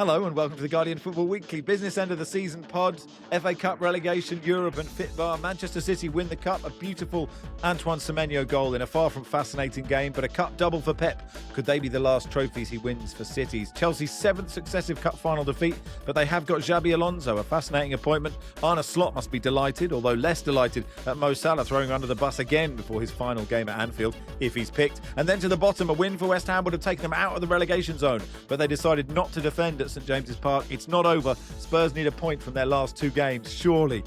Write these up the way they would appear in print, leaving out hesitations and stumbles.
Hello and welcome to the Guardian Football Weekly business end of the season pod. FA Cup relegation, Europe and Fitbar. Manchester City win the cup. A beautiful Antoine Semenyo goal in a far from fascinating game, but a cup double for Pep. Could they be the last trophies he wins for Cities? Chelsea's 7th successive cup final defeat, but they have got Xabi Alonso, a fascinating appointment. Arne Slot must be delighted, although less delighted at Mo Salah throwing under the bus again before his final game at Anfield, if he's picked. And then to the bottom, a win for West Ham would have taken them out of the relegation zone, but they decided not to defend at St James's Park. It's not over. Spurs need a point from their last 2 games. Surely.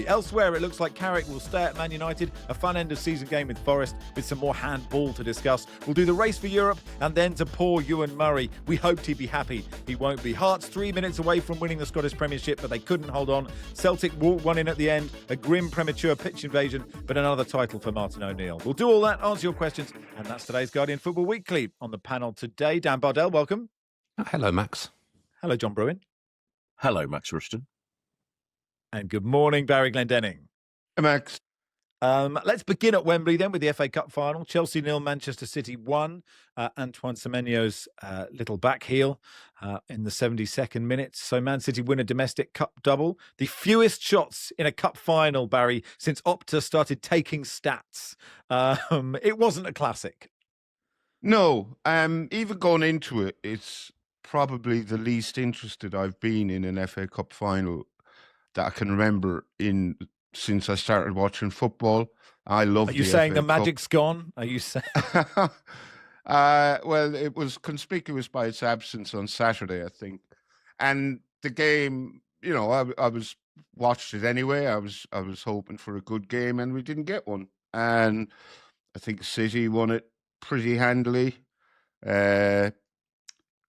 Elsewhere, it looks like Carrick will stay at Man United. A fun end of season game with Forest, with some more handball to discuss. We'll do the race for Europe, and then to poor Ewan Murray. We hoped he'd be happy. He won't be. Hearts 3 minutes away from winning the Scottish Premiership, but they couldn't hold on. Celtic walked one in at the end. A grim premature pitch invasion, but another title for Martin O'Neill. We'll do all that, answer your questions, and that's today's Guardian Football Weekly. On the panel today, Dan Bardell, welcome. Hello, Max. Hello, John Brewin. Hello, Max Rushden. And good morning, Barry Glendenning. Hey, Max. Let's begin at Wembley then with the FA Cup final. Chelsea 0, Manchester City 1. Antoine Semenyo's little backheel in the 72nd minute. So Man City win a domestic cup double. The fewest shots in a cup final, Barry, since Opta started taking stats. It wasn't a classic. No, even going into it, it's probably the least interested I've been in an FA Cup final that I can remember since I started watching football. I love. Are you saying the magic's gone? Are you saying? Well, it was conspicuous by its absence on Saturday, I think, and the game. You know, I was watched it anyway. I was hoping for a good game, and we didn't get one. And I think City won it pretty handily.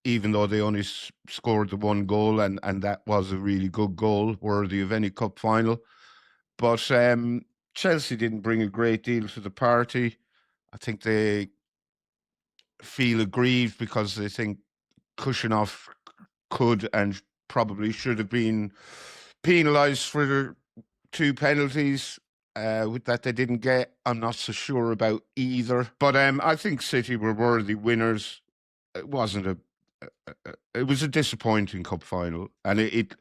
Even though they only scored the 1 goal, and that was a really good goal, worthy of any cup final. But Chelsea didn't bring a great deal to the party. I think they feel aggrieved because they think Kushinov could and probably should have been penalised for the 2 penalties that they didn't get. I'm not so sure about either. But I think City were worthy winners. It wasn't it was a disappointing cup final, and it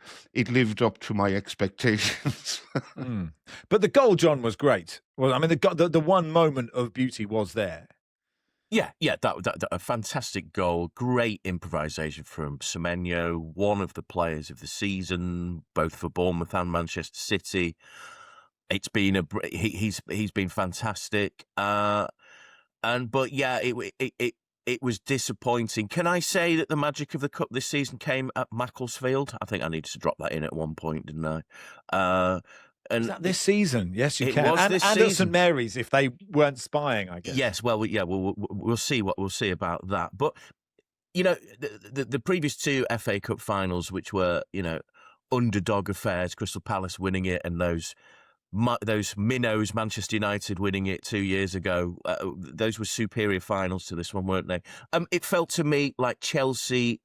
lived up to my expectations. But the goal, John, was great. Well, I mean, the one moment of beauty was there. Yeah, that a fantastic goal, great improvisation from Semenyo, one of the players of the season, both for Bournemouth and Manchester City. It's been he's been fantastic, but yeah, it was disappointing. Can I say that the magic of the cup this season came at Macclesfield? I think I needed to drop that in at one point, didn't I? And is that this season? Yes, you can. And at St Mary's, if they weren't spying, I guess. Yes, well, yeah, we'll see what we'll see about that. But you know, the previous 2 FA Cup finals, which were underdog affairs, Crystal Palace winning it, and those minnows, Manchester United winning it 2 years ago. Those were superior finals to this one, weren't they? It felt to me like Chelsea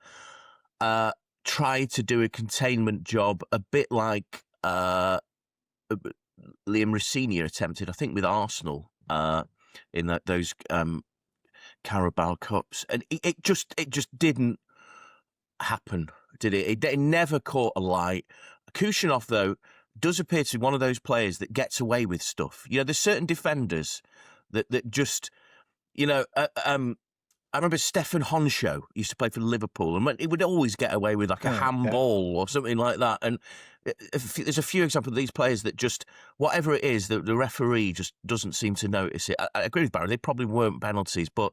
tried to do a containment job, a bit like Liam Rossini attempted, I think, with Arsenal in those Carabao Cups, and it just didn't happen, did it? It never caught a light. Kushinov, though, does appear to be one of those players that gets away with stuff. You know, there's certain defenders that just, I remember Stefan Honsho used to play for Liverpool, and he would always get away with like a handball or something like that. And there's a few examples of these players that just, whatever it is, the referee just doesn't seem to notice it. I agree with Barry, they probably weren't penalties, but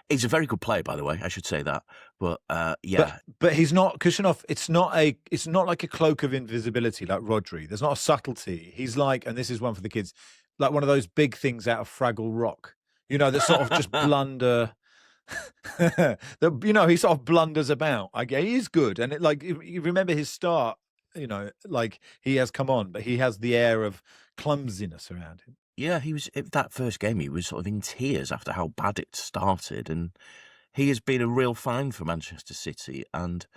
he's a very good player, by the way. I should say that, but yeah. But he's not Kushinov. It's not like a cloak of invisibility like Rodri. There's not a subtlety. He's like, and this is one for the kids, like one of those big things out of Fraggle Rock. That sort of just blunder. He sort of blunders about. He is good, and you remember his start. Like he has come on, but he has the air of clumsiness around him. Yeah, he was that first game. He was sort of in tears after how bad it started, and he has been a real find for Manchester City. And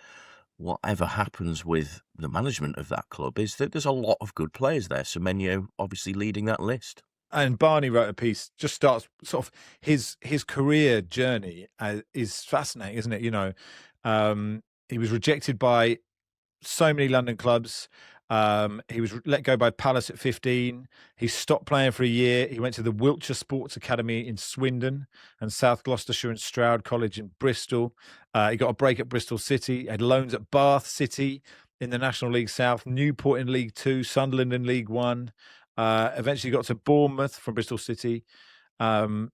whatever happens with the management of that club is that there's a lot of good players there. Semenyo obviously leading that list. And Barney wrote a piece, just starts sort of his career journey is fascinating, isn't it? He was rejected by so many London clubs. He was let go by Palace at 15. He stopped playing for a year. He went to the Wiltshire Sports Academy in Swindon and South Gloucestershire and Stroud College in Bristol. He got a break at Bristol City. He had loans at Bath City in the National League South, Newport in League Two, Sunderland in League One. Eventually got to Bournemouth from Bristol City. And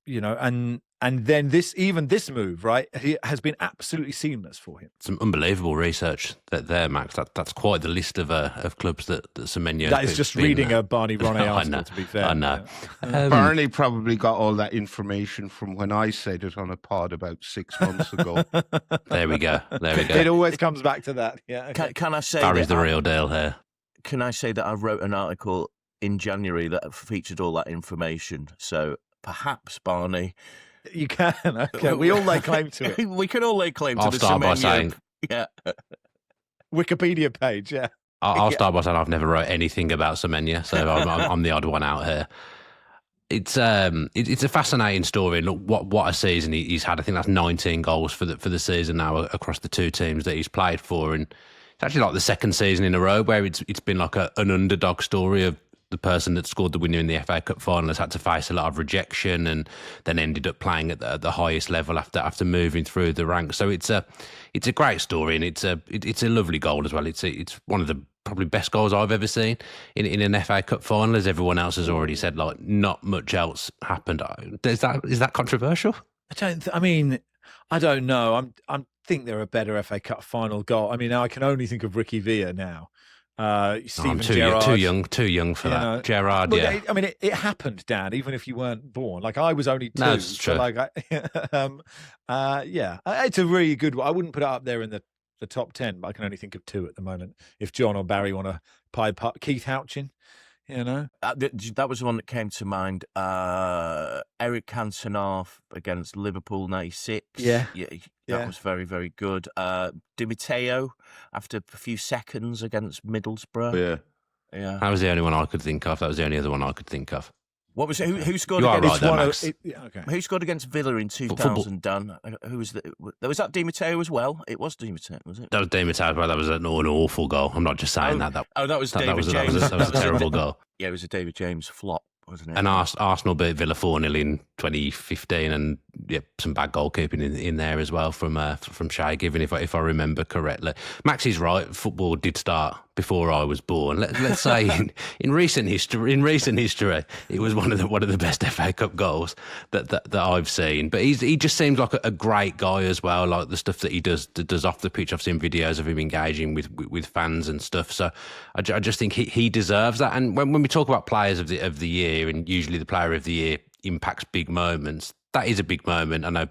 then this move, right, has been absolutely seamless for him. Some unbelievable research there, Max. That's quite the list of clubs that Semenyo. That is just reading a Barney Ronay article, to be fair. I know. Barney probably got all that information from when I said it on a pod about 6 months ago. There we go. It always comes back to that. Yeah. Okay. Can I say Barry's the real deal here? Can I say that I wrote an article in January that featured all that information? So perhaps, Barney, you can. Okay, we all lay claim to it. We can all lay claim to I'll the start by Semenyo. saying, Wikipedia page. Yeah, I'll start by saying I've never wrote anything about Semenyo, so I'm the odd one out here. It's a fascinating story. Look, what a season he's had. I think that's 19 goals for the season now across the two teams that he's played for, and it's actually like the second season in a row where it's been like an underdog story of the person that scored the winner in the FA Cup final has had to face a lot of rejection and then ended up playing at the highest level after moving through the ranks. So it's a great story, and it's a lovely goal as well. It's one of the probably best goals I've ever seen in an FA Cup final, as everyone else has already said. Like, not much else happened. Is that controversial? I don't know. I think they're a better FA Cup final goal. I mean, I can only think of Ricky Villa now. I'm too young for that. Gerrard, look, yeah. It happened, Dan, even if you weren't born. Like, I was only 2. No, it's true. It's a really good one. I wouldn't put it up there in the top 10, but I can only think of 2 at the moment. If John or Barry want to pipe up, Keith Houchin, that was the one that came to mind. Eric Cantona against Liverpool 96. That was very, very good. Di Matteo after a few seconds against Middlesbrough. Yeah. That was the only one I could think of. That was the only other one I could think of. What was it? Who scored you against are right there, Max. Who scored against Villa in 2000? Dan, who was was that Di Matteo as well? It was Di Matteo, was it? That was Di Matteo. That was an awful goal. I'm not just saying that. That was David James. That was a terrible goal. Yeah, it was a David James flop, wasn't it? And Arsenal beat Villa 4-0 in 2015, and some bad goalkeeping in there as well from Shay Given, if I remember correctly. Max is right. Football did start before I was born. Let's say in recent history, it was one of the best FA Cup goals that I've seen. But he just seems like a great guy as well. Like the stuff that he does off the pitch. I've seen videos of him engaging with fans and stuff. So I just think he deserves that. And when we talk about players of the year, and usually the player of the year impacts big moments, that is a big moment. I know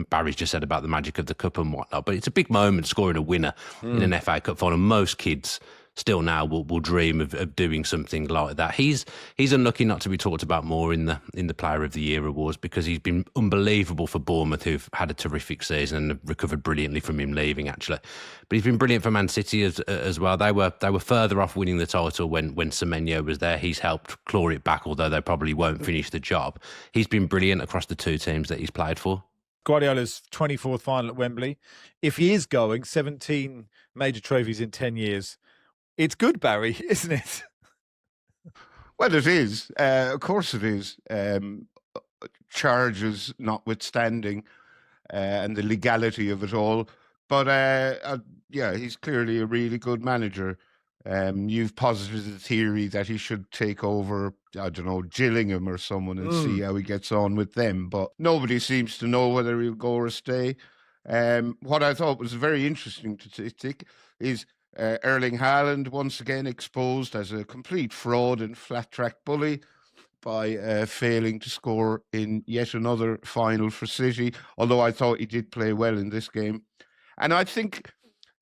Barry's just said about the magic of the cup and whatnot, but it's a big moment scoring a winner in an FA Cup final. Most kids still now will dream of doing something like that. He's unlucky not to be talked about more in the Player of the Year awards, because he's been unbelievable for Bournemouth, who've had a terrific season and have recovered brilliantly from him leaving, actually. But he's been brilliant for Man City as well. They were further off winning the title when Semenyo was there. He's helped claw it back, although they probably won't finish the job. He's been brilliant across the two teams that he's played for. Guardiola's 24th final at Wembley. If he is going, 17 major trophies in 10 years. It's good, Barry, isn't it? Well, it is. Of course it is. Charges notwithstanding, and the legality of it all. But he's clearly a really good manager. You've posited the theory that he should take over, I don't know, Gillingham or someone and see how he gets on with them. But nobody seems to know whether he'll go or stay. What I thought was very interesting statistic is Erling Haaland once again exposed as a complete fraud and flat-track bully by failing to score in yet another final for City, although I thought he did play well in this game. And I think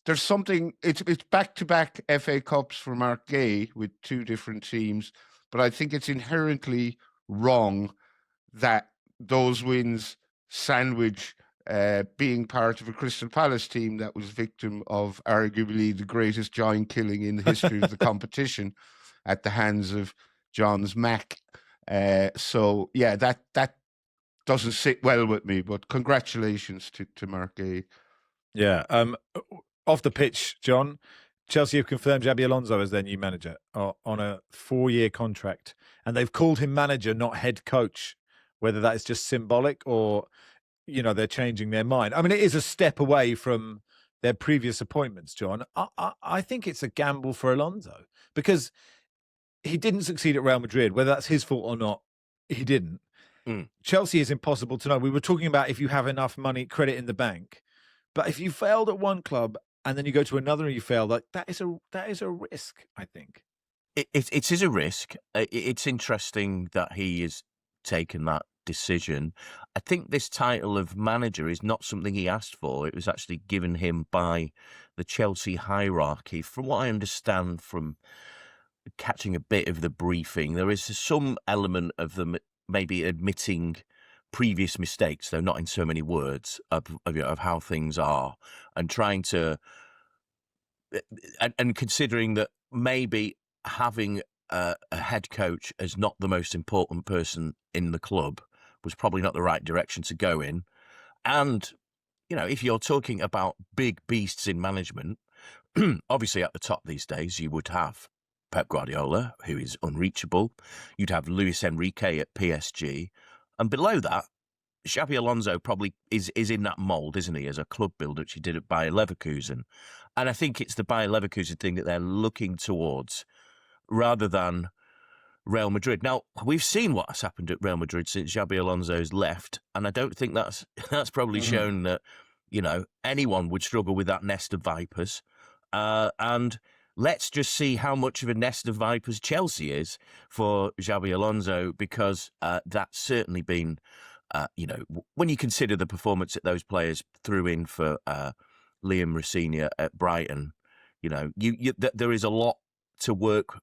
there's something, it's back-to-back FA Cups for Mark Gay with two different teams, but I think it's inherently wrong that those wins sandwich being part of a Crystal Palace team that was victim of arguably the greatest giant killing in the history of the competition at the hands of John's Mac. So that doesn't sit well with me, but congratulations to Mark Gay. Yeah. Off the pitch, John, Chelsea have confirmed Xabi Alonso as their new manager on a 4-year contract. And they've called him manager, not head coach, whether that is just symbolic or, they're changing their mind. I mean, it is a step away from their previous appointments, John. I think it's a gamble for Alonso because he didn't succeed at Real Madrid. Whether that's his fault or not, he didn't. Chelsea is impossible to know. We were talking about if you have enough money, credit in the bank. But if you failed at one club and then you go to another and you fail, that is a risk, I think. It is a risk. It's interesting that he has taken that decision. I think this title of manager is not something he asked for. It was actually given him by the Chelsea hierarchy. From what I understand from catching a bit of the briefing, there is some element of them maybe admitting previous mistakes, though not in so many words, of how things are, and trying to and considering that maybe having a head coach as not the most important person in the club was probably not the right direction to go in. And, if you're talking about big beasts in management, obviously at the top these days you would have Pep Guardiola, who is unreachable. You'd have Luis Enrique at PSG. And below that, Xabi Alonso probably is in that mould, isn't he, as a club builder, which he did at Bayer Leverkusen. And I think it's the Bayer Leverkusen thing that they're looking towards rather than Real Madrid. Now, we've seen what has happened at Real Madrid since Xabi Alonso's left, and I don't think that's probably shown that, anyone would struggle with that nest of vipers. And let's just see how much of a nest of vipers Chelsea is for Xabi Alonso, because that's certainly been, when you consider the performance that those players threw in for Liam Rosenior at Brighton, there is a lot to work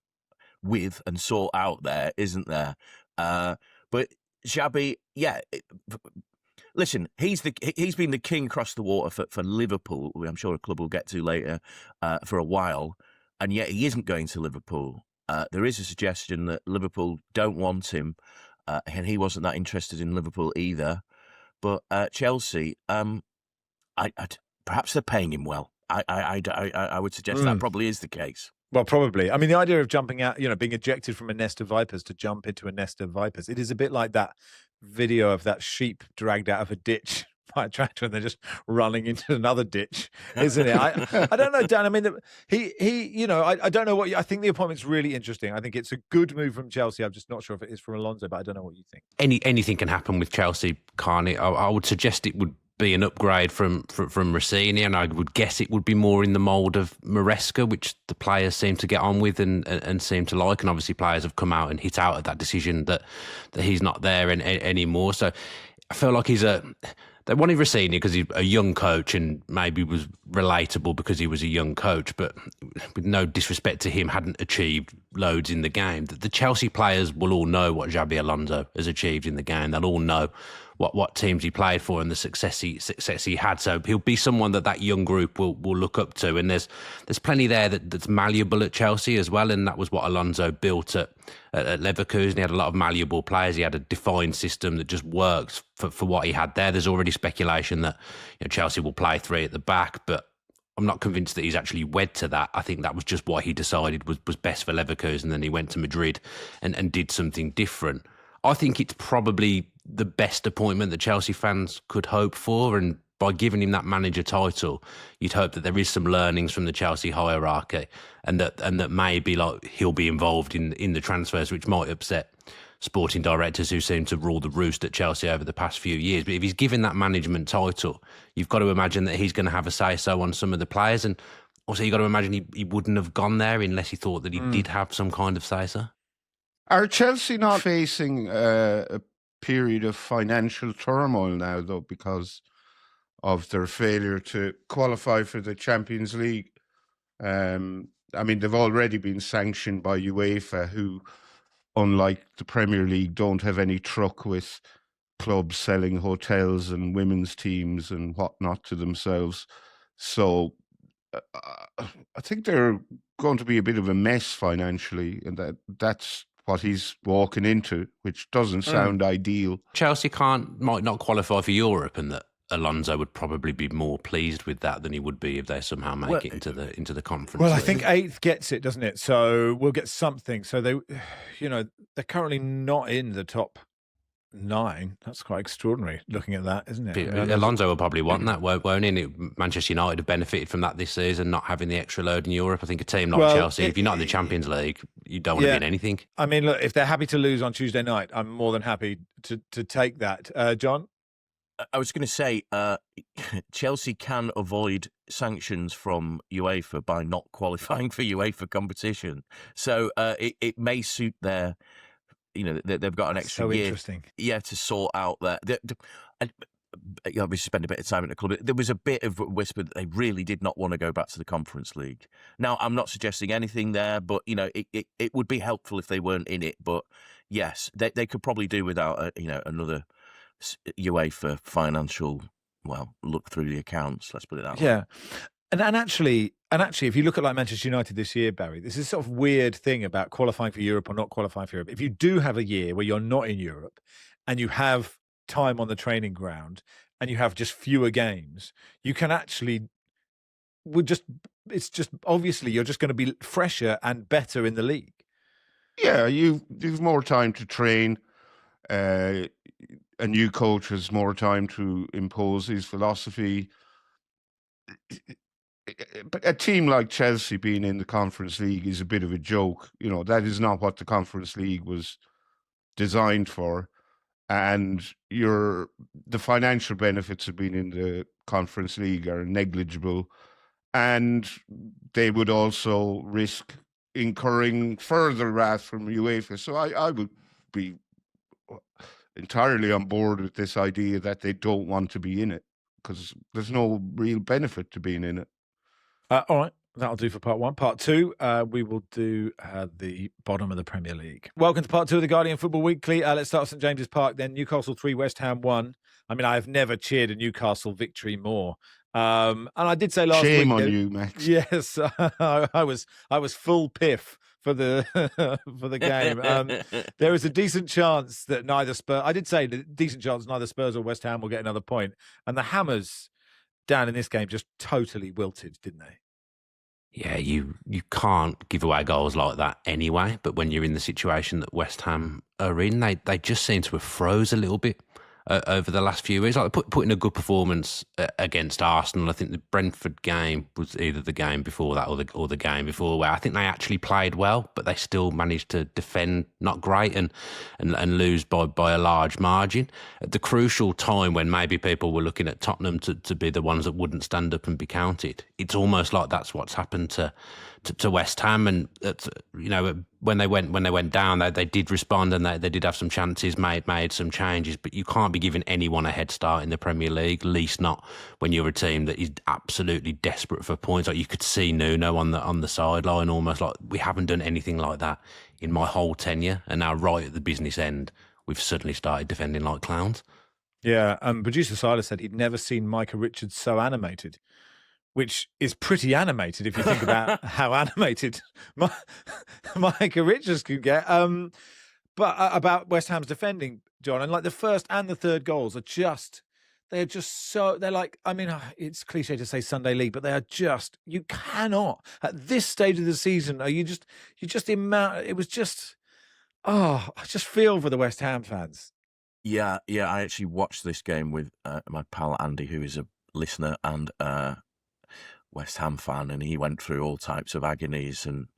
with and sort out there, isn't there? But Xabi, listen, he's been the king across the water for Liverpool, I'm sure a club we'll get to later, for a while. And yet he isn't going to Liverpool. There is a suggestion that Liverpool don't want him, and he wasn't that interested in Liverpool either. But Chelsea, perhaps they're paying him well. I would suggest that probably is the case. Well, probably. I mean, the idea of jumping out, being ejected from a nest of vipers to jump into a nest of vipers, it is a bit like that video of that sheep dragged out of a ditch by a tractor and they're just running into another ditch, isn't it? I don't know, Dan. I mean, I don't know I think the appointment's really interesting. I think it's a good move from Chelsea. I'm just not sure if it is from Alonso, but I don't know what you think. Anything can happen with Chelsea, can't it? I would suggest it would be an upgrade from Rossini, and I would guess it would be more in the mould of Maresca, which the players seem to get on with and seem to like. And obviously players have come out and hit out at that decision that he's not there anymore. So I feel like they wanted Rossini because he's a young coach and maybe was relatable because he was a young coach, but with no disrespect to him, hadn't achieved loads in the game. The Chelsea players will all know what Xabi Alonso has achieved in the game. They'll all know what teams he played for and the success he had. So he'll be someone that young group will look up to. And there's plenty there that's malleable at Chelsea as well. And that was what Alonso built at Leverkusen. He had a lot of malleable players. He had a defined system that just worked for what he had there. There's already speculation that Chelsea will play 3 at the back, but I'm not convinced that he's actually wed to that. I think that was just what he decided was best for Leverkusen. Then he went to Madrid and did something different. I think it's probably the best appointment that Chelsea fans could hope for, and by giving him that manager title, you'd hope that there is some learnings from the Chelsea hierarchy, and that maybe he'll be involved in the transfers, which might upset sporting directors who seem to rule the roost at Chelsea over the past few years. But if he's given that management title, you've got to imagine that he's going to have a say-so on some of the players, and also you've got to imagine he wouldn't have gone there unless he thought that he did have some kind of say-so. Are Chelsea not facing a period of financial turmoil now, though, because of their failure to qualify for the Champions League? I mean, they've already been sanctioned by UEFA, who, unlike the Premier League, don't have any truck with clubs selling hotels and women's teams and whatnot to themselves. So I think they're going to be a bit of a mess financially, and that's what he's walking into, which doesn't sound ideal. Chelsea might not qualify for Europe, and that Alonso would probably be more pleased with that than he would be if they somehow make it into the conference. Well, I league. think 8th gets it, doesn't it? So we'll get something. So they, they're currently not in the top 9. That's quite extraordinary looking at that, isn't it? Alonso will probably want that, won't he? Manchester United have benefited from that this season, not having the extra load in Europe. I think a team like Chelsea, if you're not in the Champions League, you don't want to be in anything. I mean, look, if they're happy to lose on Tuesday night, I'm more than happy to take that. John? I was going to say, Chelsea can avoid sanctions from UEFA by not qualifying for UEFA competition. So it may suit their, they've got an extra year. Interesting. Yeah, to sort out that. Obviously, spend a bit of time at the club. There was a bit of whisper that they really did not want to go back to the Conference League. Now, I'm not suggesting anything there, but it would be helpful if they weren't in it. But yes, they could probably do without another UEFA financial, look through the accounts. Let's put it that way. Yeah, and actually, if you look at like Manchester United this year, Barry, this is sort of weird thing about qualifying for Europe or not qualifying for Europe. If you do have a year where you're not in Europe and you have time on the training ground and you have just fewer games, you can actually it's just obviously you're just going to be fresher and better in the league. Yeah, you've more time to train. A new coach has more time to impose his philosophy. But a team like Chelsea being in the Conference League is a bit of a joke. That is not what the Conference League was designed for. And the financial benefits of being in the Conference League are negligible. And they would also risk incurring further wrath from UEFA. So I would be entirely on board with this idea that they don't want to be in it because there's no real benefit to being in it. All right, that'll do for part 1. Part 2, we will do the bottom of the Premier League. Welcome to part 2 of the Guardian Football Weekly. Let's start at St James's Park then. Newcastle 3, West Ham 1. I mean, I've never cheered a Newcastle victory more. And I did say last week... Shame on you, Max. Yes, I was full piff for the for the game. There is a decent chance that neither Spurs or West Ham will get another point. And the Hammers down in this game just totally wilted, didn't they? Yeah, you can't give away goals like that anyway. But when you're in the situation that West Ham are in, they just seem to have froze a little bit over the last few years. Like putting a good performance against Arsenal. I think the Brentford game was either the game before that or the game before, where I think they actually played well, but they still managed to defend not great and lose by a large margin. At the crucial time when maybe people were looking at Tottenham to be the ones that wouldn't stand up and be counted, it's almost like that's what's happened to West Ham. And when they went down, they did respond and they did have some chances, made some changes. But you can't be giving anyone a head start in the Premier League, at least not when you're a team that is absolutely desperate for points. Like you could see Nuno on the sideline, almost like we haven't done anything like that in my whole tenure, and now right at the business end, we've suddenly started defending like clowns. Yeah, producer Silas said he'd never seen Micah Richards so animated, which is pretty animated if you think about how animated Micah Richards could get. But about West Ham's defending, John, and like the first and the third goals they're like, I mean, it's cliche to say Sunday League, but they are just, you cannot, at this stage of the season, I just feel for the West Ham fans. Yeah, I actually watched this game with my pal Andy, who is a listener and West Ham fan, and he went through all types of agonies, and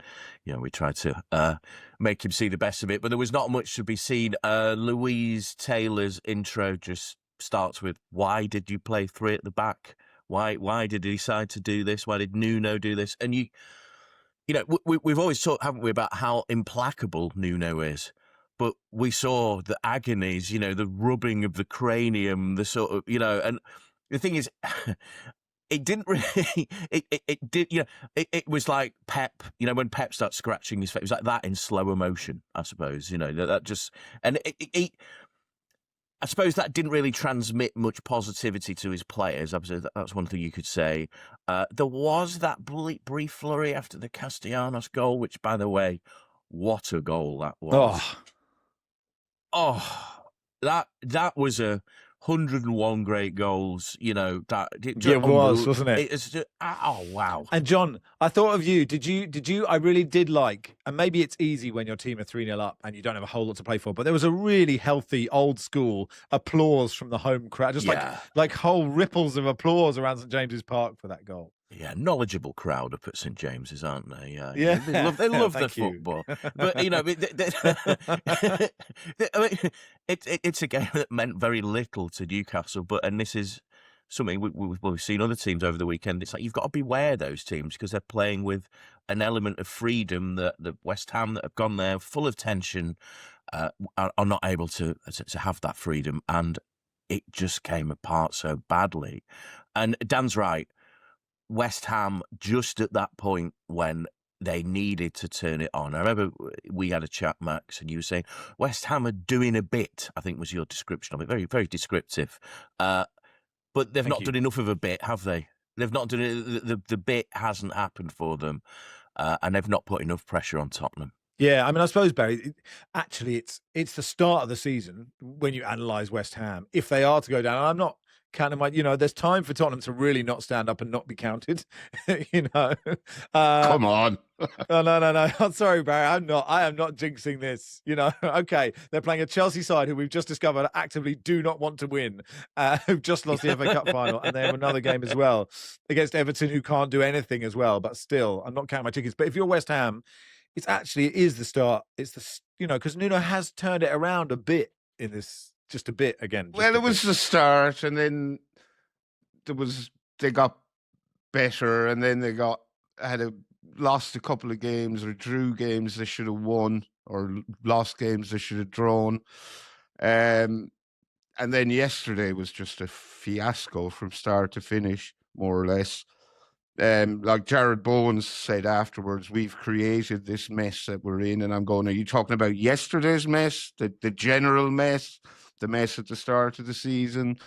we tried to make him see the best of it, but there was not much to be seen. Louise Taylor's intro just starts with, "Why did you play 3 at the back? Why did he decide to do this? Why did Nuno do this?" And we've always talked, haven't we, about how implacable Nuno is. But we saw the agonies, the rubbing of the cranium, the sort of, and the thing is, it didn't really, it did, it was like Pep, when Pep starts scratching his face, it was like that in slower motion, I suppose, that just, and I suppose that didn't really transmit much positivity to his players. That's one thing you could say. There was that brief flurry after the Castellanos goal, which, by the way, what a goal that was. Oh, that was a 101 great goals. You know that it was, wasn't it? It's just, oh wow! And John, I thought of you. Did you? I really did like, and maybe it's easy when your team are 3-0 up and you don't have a whole lot to play for. But there was a really healthy, old school applause from the home crowd, just like whole ripples of applause around St James's Park for that goal. Yeah, knowledgeable crowd up at St James's, aren't they? Yeah, they love the football. But you know, it's a game that meant very little to Newcastle. And this is something we've seen other teams over the weekend. It's like you've got to beware those teams because they're playing with an element of freedom that the West Ham that have gone there full of tension are not able to have that freedom, and it just came apart so badly. And Dan's right. West Ham, just at that point when they needed to turn it on. I remember we had a chat, Max, and you were saying West Ham are doing a bit, I think was your description of it. Very, very descriptive. But they've not done enough of a bit, have they? They've not done it. The bit hasn't happened for them, and they've not put enough pressure on Tottenham. Yeah, I mean, I suppose, Barry, actually, it's the start of the season when you analyse West Ham. If they are to go down, and I'm not counting there's time for Tottenham to really not stand up and not be counted, Come on. No. I'm sorry, Barry. I am not jinxing this, Okay, they're playing a Chelsea side who we've just discovered actively do not want to win, who've just lost the FA Cup final, and they have another game as well against Everton who can't do anything as well. But still, I'm not counting my tickets. But if you're West Ham, it is the start. It's because Nuno has turned it around a bit in this, just a bit again. Well, it was the start, and then they got better, and then they lost a couple of games or drew games they should have won, or lost games they should have drawn. And then yesterday was just a fiasco from start to finish, more or less. Like Jared Bowen said afterwards, we've created this mess that we're in, and I'm going, are you talking about yesterday's mess, the general mess, the mess at the start of the season?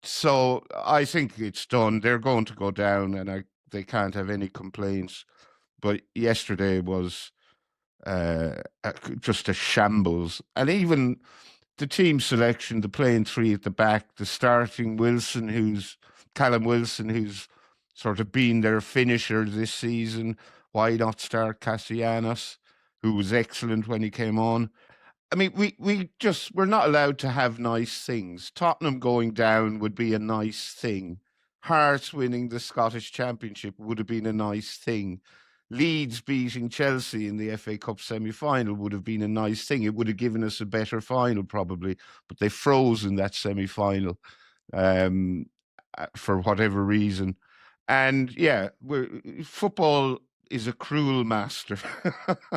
So I think it's done. They're going to go down, and they can't have any complaints. But yesterday was just a shambles, and even the team selection, the playing three at the back, the starting Callum Wilson, who's sort of been their finisher this season. Why not start Castellanos, who was excellent when he came on? I mean, we're not allowed to have nice things. Tottenham going down would be a nice thing. Hearts winning the Scottish Championship would have been a nice thing. Leeds beating Chelsea in the FA Cup semi-final would have been a nice thing. It would have given us a better final probably, but they froze in that semi-final for whatever reason. And yeah, football is a cruel master.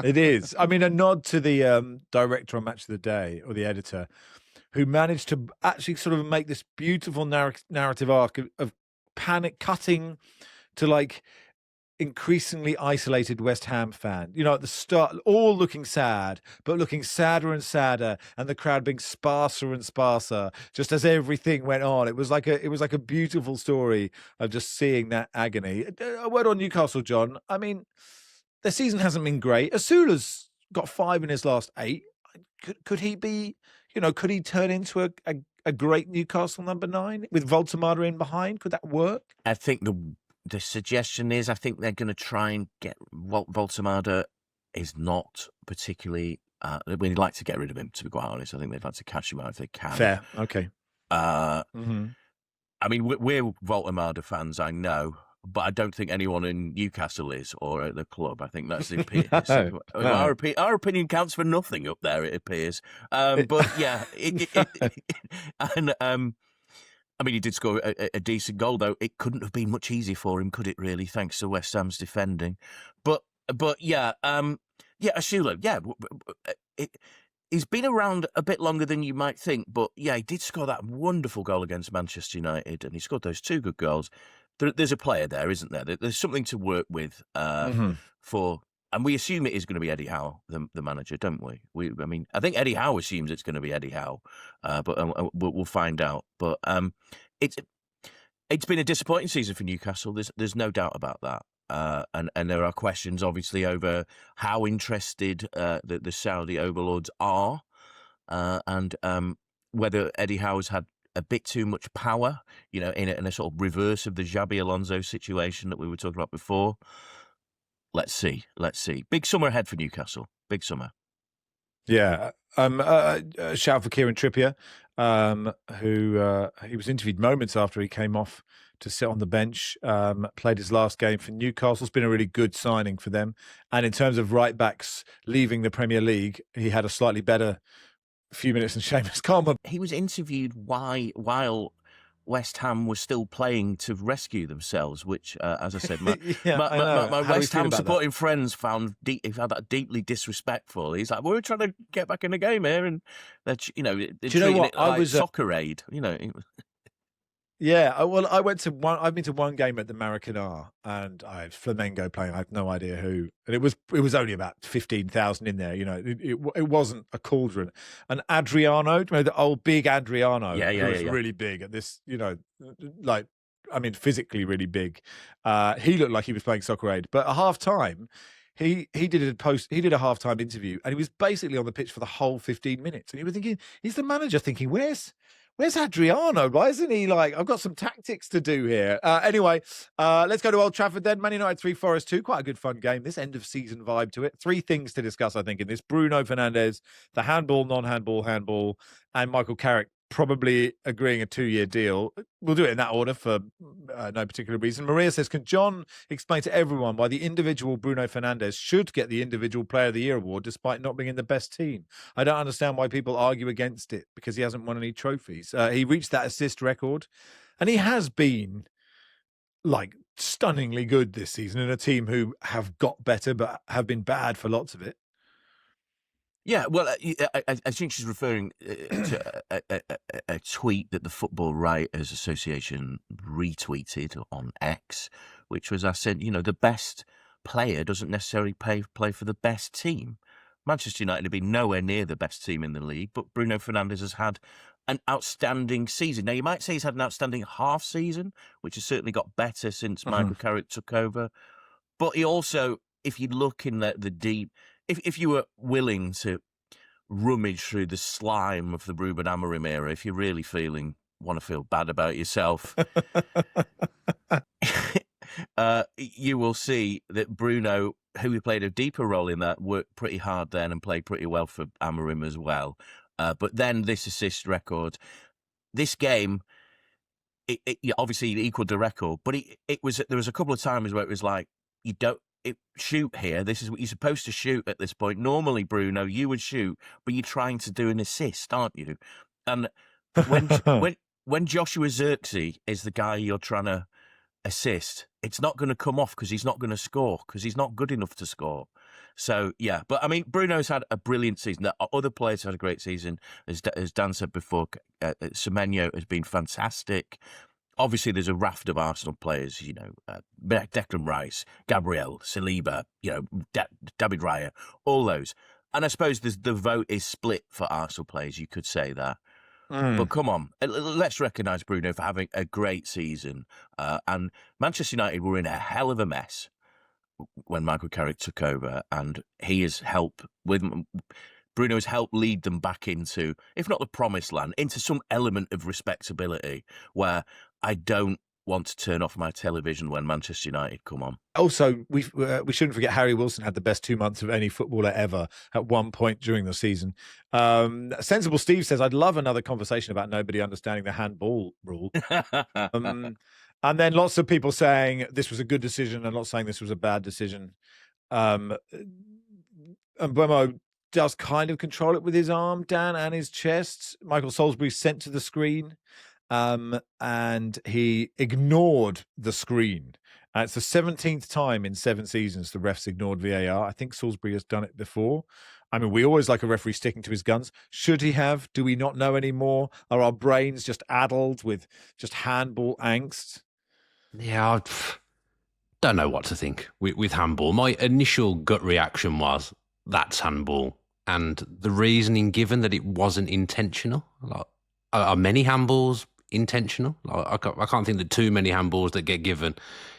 It is. I mean, a nod to the director on Match of the Day, or the editor, who managed to actually sort of make this beautiful narrative arc of panic cutting to increasingly isolated West Ham fan. At the start, all looking sad, but looking sadder and sadder, and the crowd being sparser and sparser, just as everything went on. It was like a beautiful story of just seeing that agony. A word on Newcastle, John. I mean, their season hasn't been great. Asula's got 5 in his last 8. Could he be? Could he turn into a great Newcastle number 9 with Voltemada in behind? Could that work? I think the suggestion is, I think they're going to try and get Voltemada is not particularly. We'd like to get rid of him, to be quite honest. I think they've had to cash him out if they can. Fair, okay. I mean, we're Voltemada fans, I know, but I don't think anyone in Newcastle is, or at the club. I think that's the opinion. No. Our opinion counts for nothing up there, it appears. But yeah, I mean, he did score a decent goal, though. It couldn't have been much easier for him, could it? Really, thanks to West Ham's defending. But yeah, Asula, yeah, he's been around a bit longer than you might think. But yeah, he did score that wonderful goal against Manchester United, and he scored those 2 good goals. There's a player there, isn't there? There's something to work with for. And we assume it is going to be Eddie Howe, the manager, don't we? I mean, I think Eddie Howe assumes it's going to be Eddie Howe, but we'll find out. But it's been a disappointing season for Newcastle. There's no doubt about that. And there are questions, obviously, over how interested the Saudi overlords are. And whether Eddie Howe's had a bit too much power, in a sort of reverse of the Xabi Alonso situation that we were talking about before. Let's see. Big summer ahead for Newcastle. Big summer. Yeah. Shout for Kieran Trippier, who he was interviewed moments after he came off to sit on the bench, played his last game for Newcastle. It's been a really good signing for them. And in terms of right-backs leaving the Premier League, he had a slightly better few minutes than Seamus Coleman. He was interviewed while West Ham was still playing to rescue themselves, which, as I said, my West Ham supporting friends found that deeply disrespectful. He's like, we're trying to get back in the game here, and they're treating it like soccer aid, Yeah, well, I've been to one game at the Maracanã, and I had Flamengo playing. I have no idea who, and it was only about 15,000 in there. It wasn't a cauldron. And Adriano, the old big Adriano, who was really big at this, physically really big. He looked like he was playing soccer aid, but at half time, he did a halftime interview, and he was basically on the pitch for the whole 15 minutes. And you were thinking, he's the manager thinking, Where's Adriano? Why isn't he I've got some tactics to do here? Anyway, let's go to Old Trafford then. Man United 3, Forest 2. Quite a good fun game. This end of season vibe to it. 3 things to discuss, I think, in this. Bruno Fernandes, the handball, handball, and Michael Carrick probably agreeing a 2-year deal. We'll do it in that order for no particular reason. Maria says, can John explain to everyone why the individual Bruno Fernandes should get the Individual Player of the Year award despite not being in the best team? I don't understand why people argue against it because he hasn't won any trophies. He reached that assist record, and he has been stunningly good this season in a team who have got better but have been bad for lots of it. Yeah, well, I think she's referring to a tweet that the Football Writers Association retweeted on X, which was, I said, the best player doesn't necessarily play for the best team. Manchester United have been nowhere near the best team in the league, but Bruno Fernandes has had an outstanding season. Now, you might say he's had an outstanding half season, which has certainly got better since Michael Carrick took over. But he also, if you look in the deep... If you were willing to rummage through the slime of the Ruben Amorim era, if you're really want to feel bad about yourself, you will see that Bruno, who played a deeper role in that, worked pretty hard then and played pretty well for Amorim as well. But then this assist record, this game, it obviously equaled the record, but there was a couple of times where it was like, you don't shoot here. This is what you're supposed to shoot at this point. Normally, Bruno, you would shoot, but you're trying to do an assist, aren't you? And when Joshua Zirkzee is the guy you're trying to assist, it's not going to come off because he's not going to score because he's not good enough to score. So, yeah. But, I mean, Bruno's had a brilliant season. Other players had a great season. As Dan said before, Semenyo has been fantastic. Obviously, there's a raft of Arsenal players, Declan Rice, Gabriel, Saliba, David Raya, all those. And I suppose the vote is split for Arsenal players, you could say that. But come on, let's recognise Bruno for having a great season. And Manchester United were in a hell of a mess when Michael Carrick took over, and he has helped Bruno has helped lead them back into, if not the promised land, into some element of respectability where I don't want to turn off my television when Manchester United come on. Also, we shouldn't forget Harry Wilson had the best 2 months of any footballer ever at one point during the season. Sensible Steve says, I'd love another conversation about nobody understanding the handball rule. And then lots of people saying this was a good decision and not saying this was a bad decision. And Buemo does kind of control it with his arm, Dan, and his chest. Michael Salisbury sent to the screen. And he ignored the screen. It's the 17th time in 7 seasons the refs ignored VAR. I think Salisbury has done it before. I mean, we always like a referee sticking to his guns. Should he have? Do we not know anymore? Are our brains just addled with just handball angst? Yeah, I don't know what to think with handball. My initial gut reaction was, that's handball. And the reasoning given that it wasn't intentional. Are many handballs intentional? I can't think that too many handballs that get given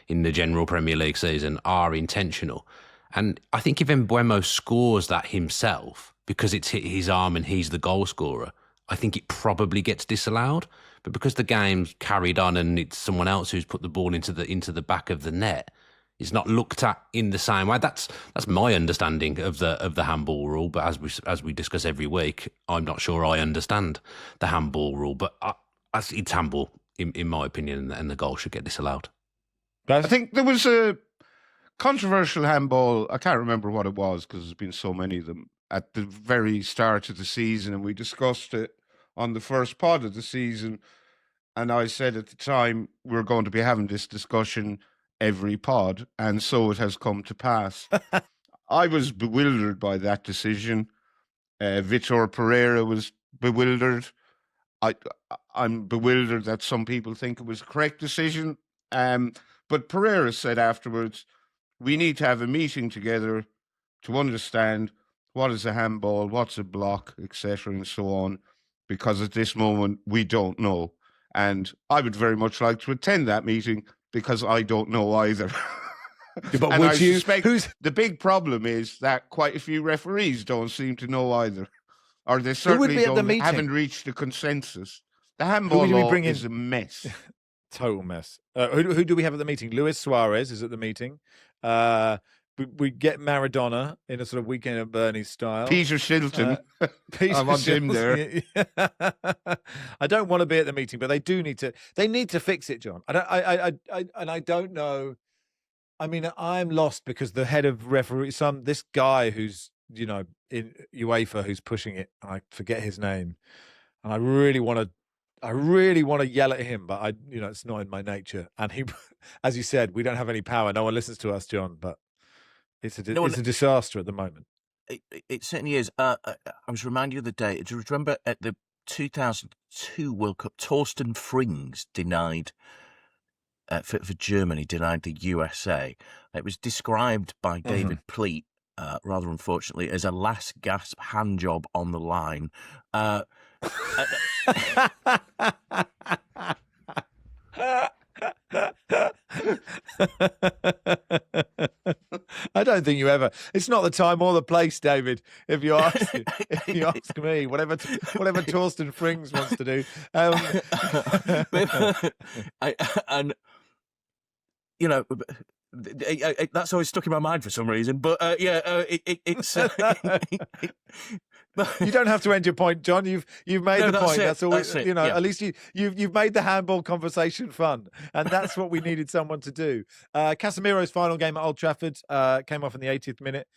in the general Premier League season are intentional. And I think if Mbeumo scores that himself, because it's hit his arm and he's the goal scorer, I think it probably gets disallowed. But because the game's carried on and it's someone else who's put the ball into the back of the net, it's not looked at in the same way. That's my understanding of the handball rule. But as we discuss every week, I'm not sure I understand the handball rule. But it's handball in my opinion, and the goal should get disallowed. I think there was a controversial handball. I can't remember what it was because there's been so many of them at the very start of the season, and we discussed it on the first pod of the season. And I said at the time, we're going to be having this discussion every pod, and so it has come to pass. I was bewildered by that decision. Vitor Pereira was bewildered. I'm bewildered that some people think it was a correct decision. But Pereira said afterwards, we need to have a meeting together to understand what is a handball, what's a block, etc., and so on, because at this moment we don't know. And I would very much like to attend that meeting because I don't know either. But and would I you? suspect the big problem is that quite a few referees don't seem to know either, or they certainly haven't reached a consensus. The handball law is a mess. Total mess. Who do we have at the meeting? Luis Suarez is at the meeting. We get Maradona in a sort of Weekend at Bernie's style. Peter Shilton. I want him there. I don't want to be at the meeting, but they do need to. They need to fix it, John. I don't know. I mean, I'm lost because the head of referee, this guy who's in UEFA who's pushing it. I forget his name, and I really want to yell at him, but it's not in my nature. And he, as you said, we don't have any power. No one listens to us, John. But it's a disaster at the moment. It certainly is. I was reminded the other day. Do you remember at the 2002 World Cup, Torsten Frings denied for Germany denied the USA. It was described by David Pleat, rather unfortunately, as a last gasp hand job on the line. I don't think you ever. It's not the time or the place, David. If you ask me, whatever Torsten Frings wants to do, and that's always stuck in my mind for some reason. But it's. You don't have to end your point, John. You've made the point. That's always At least you've made the handball conversation fun, and that's what we needed someone to do. Casemiro's final game at Old Trafford came off in the 80th minute.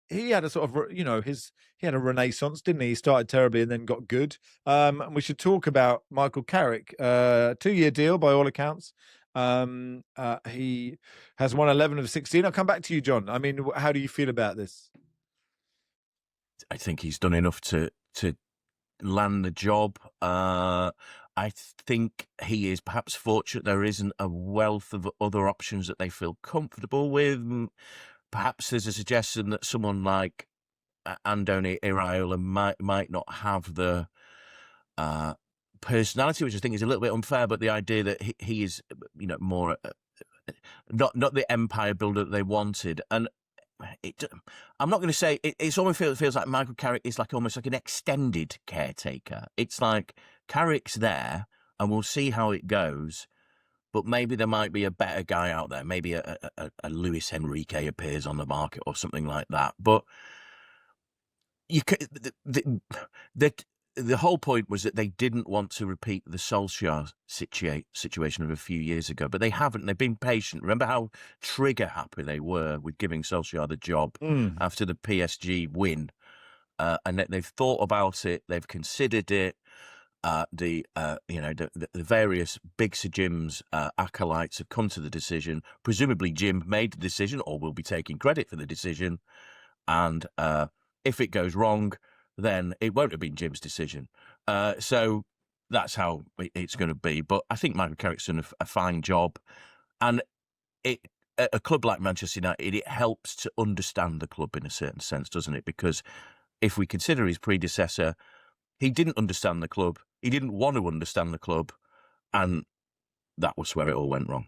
He had a sort of he had a renaissance, didn't he? He started terribly and then got good. And we should talk about Michael Carrick, 2-year deal by all accounts. He has won 11 of 16. I'll come back to you, John. I mean, how do you feel about this? I think he's done enough to land the job. I think he is perhaps fortunate there isn't a wealth of other options that they feel comfortable with. Perhaps there's a suggestion that someone like Andoni Iraola might not have the personality, which I think is a little bit unfair, but the idea that he is, more not the empire builder that they wanted. And I'm not going to say it almost feels like Michael Carrick is almost like an extended caretaker. It's like Carrick's there and we'll see how it goes, but maybe there might be a better guy out there. Maybe a Luis Enrique appears on the market or something like that. But the whole point was that they didn't want to repeat the Solskjaer situation of a few years ago, but they haven't. They've been patient. Remember how trigger happy they were with giving Solskjaer the job after the PSG win, and that they've thought about it. They've considered it. The various Big Sir Jim's acolytes have come to the decision. Presumably, Jim made the decision, or will be taking credit for the decision. And if it goes wrong, then it won't have been Jim's decision. So that's how it's going to be. But I think Michael Carrick's done a fine job. And a club like Manchester United, it helps to understand the club in a certain sense, doesn't it? Because if we consider his predecessor, he didn't understand the club. He didn't want to understand the club. And that was where it all went wrong.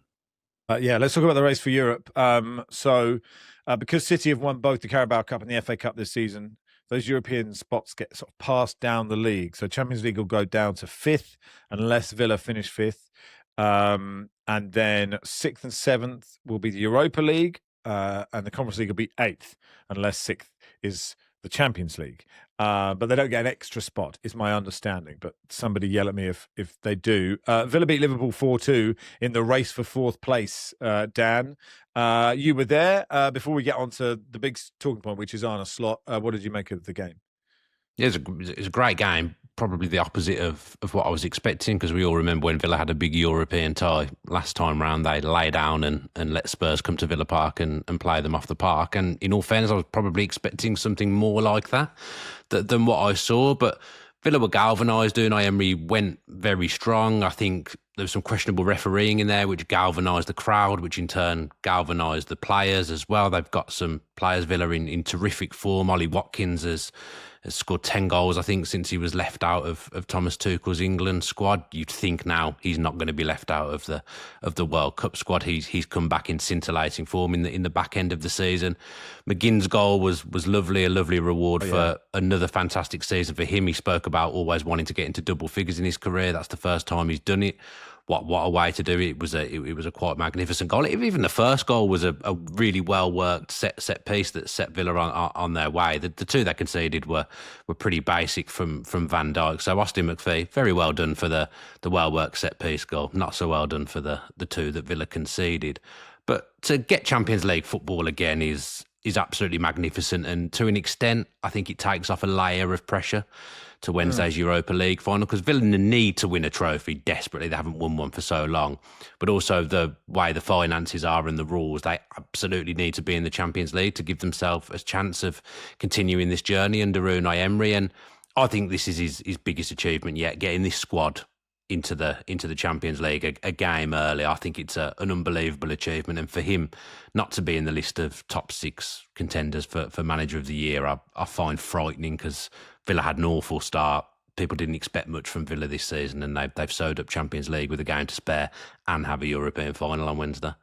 Let's talk about the race for Europe. Because City have won both the Carabao Cup and the FA Cup this season, those European spots get sort of passed down the league. So Champions League will go down to 5th unless Villa finish 5th. And then 6th and 7th will be the Europa League, and the Conference League will be 8th unless 6th is the Champions League. But they don't get an extra spot, is my understanding. But somebody yell at me if they do. Villa beat Liverpool 4-2 in the race for 4th place, Dan. You were there. Before we get on to the big talking point, which is Arne Slot, what did you make of the game? Yeah, it's a great game. Probably the opposite of what I was expecting, because we all remember when Villa had a big European tie last time round, they lay down and let Spurs come to Villa Park and play them off the park. And in all fairness, I was probably expecting something more like that than what I saw. But Villa were galvanised. Unai Emery went very strong. I think there was some questionable refereeing in there, which galvanised the crowd, which in turn galvanised the players as well. They've got some players, Villa, in terrific form. Ollie Watkins has scored 10 goals, I think, since he was left out of Thomas Tuchel's England squad. You'd think now he's not going to be left out of the World Cup squad. He's come back in scintillating form in the back end of the season. McGinn's goal was lovely, a lovely reward for another fantastic season for him. He spoke about always wanting to get into double figures in his career. That's the first time he's done it. What a way to do it. It was a quite magnificent goal. Even the first goal was a really well worked set piece that set Villa on their way. The two they conceded were pretty basic from Van Dijk. So Austin McPhee, very well done for the well worked set piece goal. Not so well done for the two that Villa conceded. But to get Champions League football again is absolutely magnificent, and to an extent, I think it takes off a layer of pressure to Wednesday's Europa League final, because Villa need to win a trophy desperately. They haven't won one for so long. But also the way the finances are and the rules, they absolutely need to be in the Champions League to give themselves a chance of continuing this journey under Unai Emery. And I think this is his biggest achievement yet, getting this squad into the Champions League a game early. I think it's an unbelievable achievement, and for him not to be in the list of top 6 contenders for Manager of the Year, I find frightening, because Villa had an awful start. People didn't expect much from Villa this season, and they've sewed up Champions League with a game to spare and have a European final on Wednesday.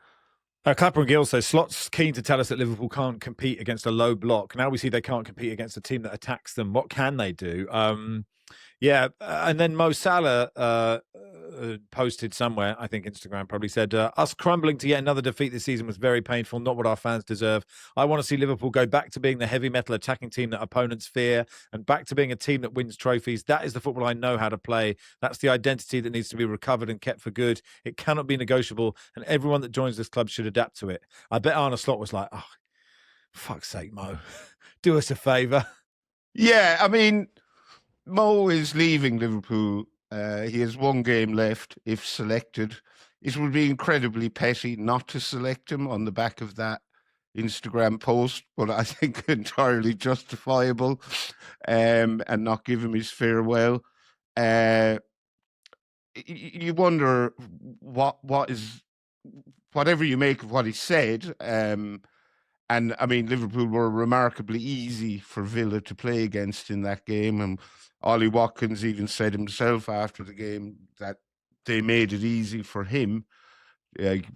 Clapper and Gill says, Slot's keen to tell us that Liverpool can't compete against a low block. Now we see they can't compete against a team that attacks them. What can they do? And then Mo Salah posted somewhere, I think Instagram probably said, us crumbling to yet another defeat this season was very painful, not what our fans deserve. I want to see Liverpool go back to being the heavy metal attacking team that opponents fear, and back to being a team that wins trophies. That is the football I know how to play. That's the identity that needs to be recovered and kept for good. It cannot be negotiable, and everyone that joins this club should adapt to it. I bet Arne Slot was like, oh, fuck's sake, Mo. Do us a favour. Yeah, I mean, Mo is leaving Liverpool. He has one game left if selected. It would be incredibly petty not to select him on the back of that Instagram post, but I think entirely justifiable, and not give him his farewell. You wonder what is, whatever you make of what he said, and I mean, Liverpool were remarkably easy for Villa to play against in that game, and Ollie Watkins even said himself after the game that they made it easy for him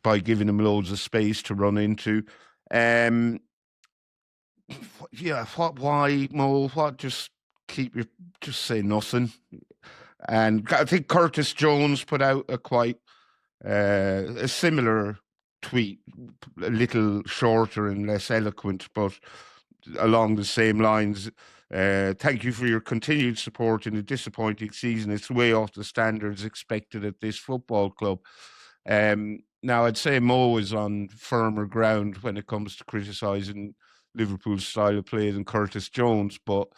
by giving him loads of space to run into. Why, Mo? What? Just say nothing. And I think Curtis Jones put out a similar tweet, a little shorter and less eloquent, but along the same lines. Thank you for your continued support in a disappointing season. It's way off the standards expected at this football club. Now, I'd say Mo is on firmer ground when it comes to criticising Liverpool's style of play than Curtis Jones, but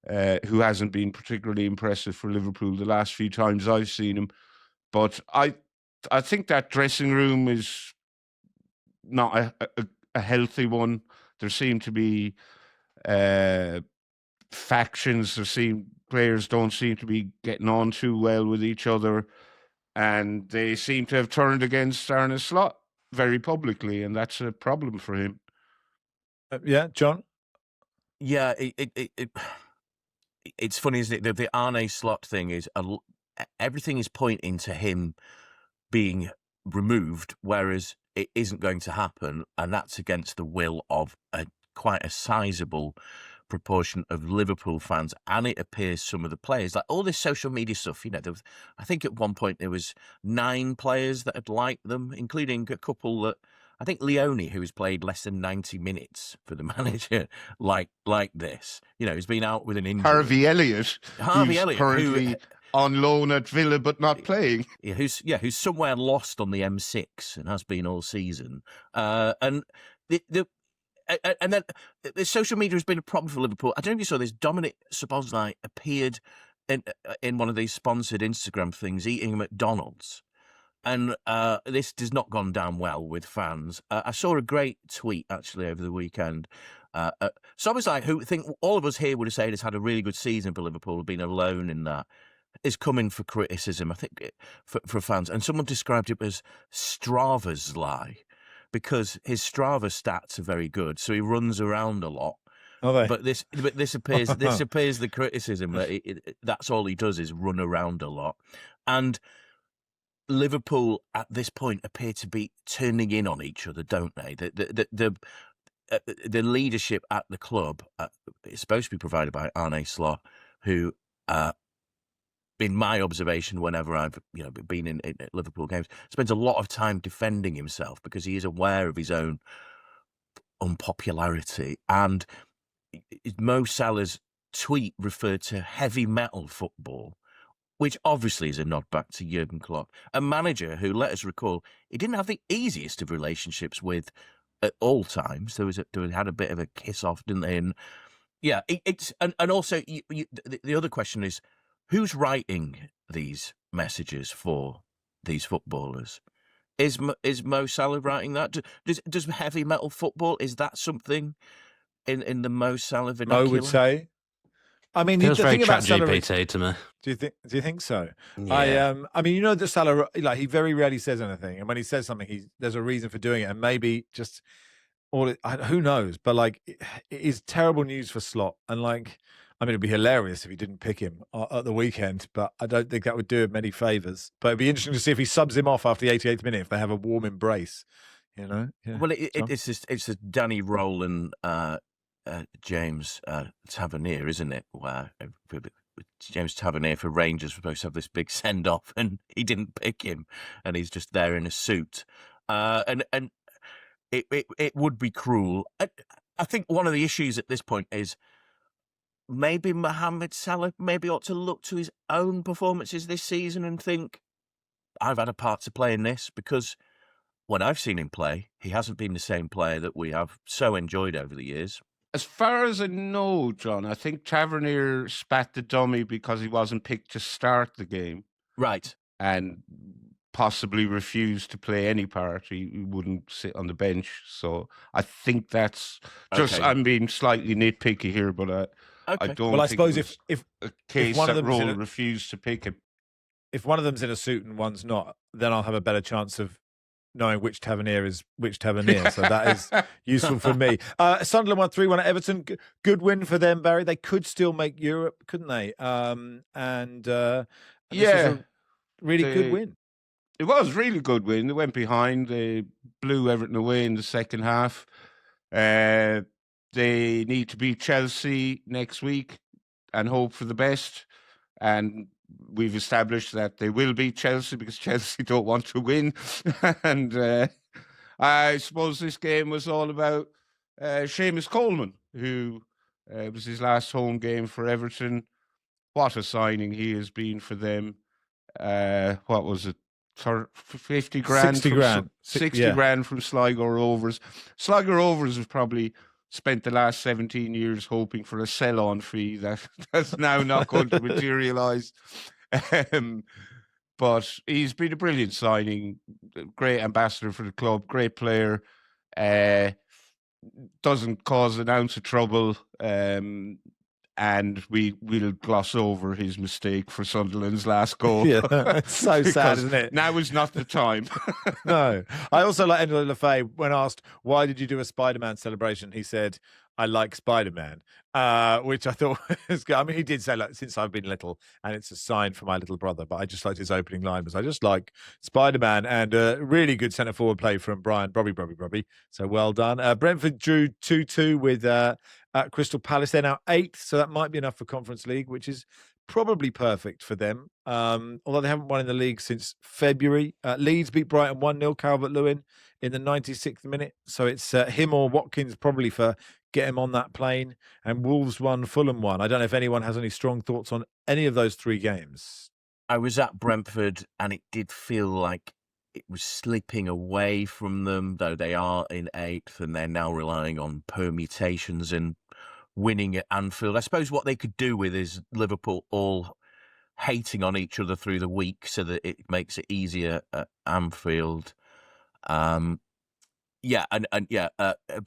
who hasn't been particularly impressive for Liverpool the last few times I've seen him. But I think that dressing room is not a healthy one. There seem to be factions. Players don't seem to be getting on too well with each other, and they seem to have turned against Arne Slot very publicly, and that's a problem for him. Yeah, John? Yeah, it's funny, isn't it? The Arne Slot thing is, everything is pointing to him being removed, whereas it isn't going to happen, and that's against the will of quite a sizable proportion of Liverpool fans, and it appears some of the players, like all this social media stuff, I think at one point there was 9 players that had liked them, including a couple that, I think Leone, who's played less than 90 minutes for the manager, like this. He's been out with an injury. Harvey Elliott, currently who, on loan at Villa but not playing. Who's somewhere lost on the M6 and has been all season. And then the social media has been a problem for Liverpool. I don't know if you saw this. Dominic Szoboszlai appeared in one of these sponsored Instagram things eating a McDonald's. And this has not gone down well with fans. I saw a great tweet, actually, over the weekend. Szoboszlai, who I think all of us here would have said has had a really good season for Liverpool, been alone in that, is coming for criticism, I think, for fans. And someone described it as Strava's lie, because his Strava stats are very good, so he runs around a lot. Are they? But this appears the criticism that that's all he does is run around a lot. And Liverpool at this point appear to be turning in on each other, don't they? The leadership at the club is supposed to be provided by Arne Slot, who, in my observation, whenever I've been in Liverpool games, spends a lot of time defending himself because he is aware of his own unpopularity. And Mo Salah's tweet referred to heavy metal football, which obviously is a nod back to Jurgen Klopp, a manager who, let us recall, he didn't have the easiest of relationships with at all times. They had a bit of a kiss off, didn't they? And yeah, and also the other question is, who's writing these messages for these footballers? Is Mo Salah writing that? Does heavy metal football, is that something in the Mo Salah vernacular? I would say. I mean, Feels the very thing about Salah, ChatGPT to me. do you think so? Yeah. I mean, that Salah, like, he very rarely says anything, and when he says something, there's a reason for doing it, and maybe just who knows? But like, it is terrible news for Slot, and like, I mean, it'd be hilarious if he didn't pick him at the weekend, but I don't think that would do him many favours. But it'd be interesting to see if he subs him off after the 88th minute, if they have a warm embrace, Yeah. Well, it's a Danny Rowland, James Tavernier, isn't it? Where James Tavernier for Rangers was supposed to have this big send off, and he didn't pick him, and he's just there in a suit, and it would be cruel. I think one of the issues at this point is maybe Mohamed Salah maybe ought to look to his own performances this season and think, I've had a part to play in this, because when I've seen him play, he hasn't been the same player that we have so enjoyed over the years. As far as I know, John, I think Tavernier spat the dummy because he wasn't picked to start the game. Right. And possibly refused to play any part. He wouldn't sit on the bench. So I think that's just, Okay. I'm being slightly nitpicky here, but I don't Well, I think suppose it was if a case one of that them's in Roll a- refused to pick him. if one of them's in a suit and one's not, then I'll have a better chance of knowing which Tavernier is which Tavernier. So that is useful for me. Sunderland won 3-1 at Everton. Good win for them, Barry. They could still make Europe, couldn't they? And this was a really good win. It was a really good win. They went behind. They blew Everton away in the second half. They need to beat Chelsea next week and hope for the best. And we've established that they will beat Chelsea because Chelsea don't want to win. And I suppose this game was all about Seamus Coleman, who was his last home game for Everton. What a signing he has been for them. What was it? 50 grand? 60 grand. 60 grand from Sligo Rovers. Sligo Rovers have probably spent the last 17 years hoping for a sell-on fee that's now not going to materialise. But he's been a brilliant signing, great ambassador for the club, great player, doesn't cause an ounce of trouble, and we'll gloss over his mistake for Sunderland's last goal. Yeah, it's so sad, isn't it? Now is not the time. No. I also like Endo Lefebvre, when asked, why did you do a Spider-Man celebration? He said, I like Spider-Man, which I thought was good. I mean, he did say, like, since I've been little, and it's a sign for my little brother, but I just liked his opening line was, I just like Spider-Man, and really good centre-forward play from Brian Brobby. So well done. Brentford drew 2-2 with Crystal Palace. They're now 8th, so that might be enough for Conference League, which is probably perfect for them. Although they haven't won in the league since February. Leeds beat Brighton 1-0, Calvert-Lewin in the 96th minute. So it's him or Watkins probably for get him on that plane. And Wolves won, Fulham won. I don't know if anyone has any strong thoughts on any of those 3 games. I was at Brentford and it did feel like it was slipping away from them, though they are in 8th and they're now relying on permutations and winning at Anfield. I suppose what they could do with is Liverpool all hating on each other through the week so that it makes it easier at Anfield. But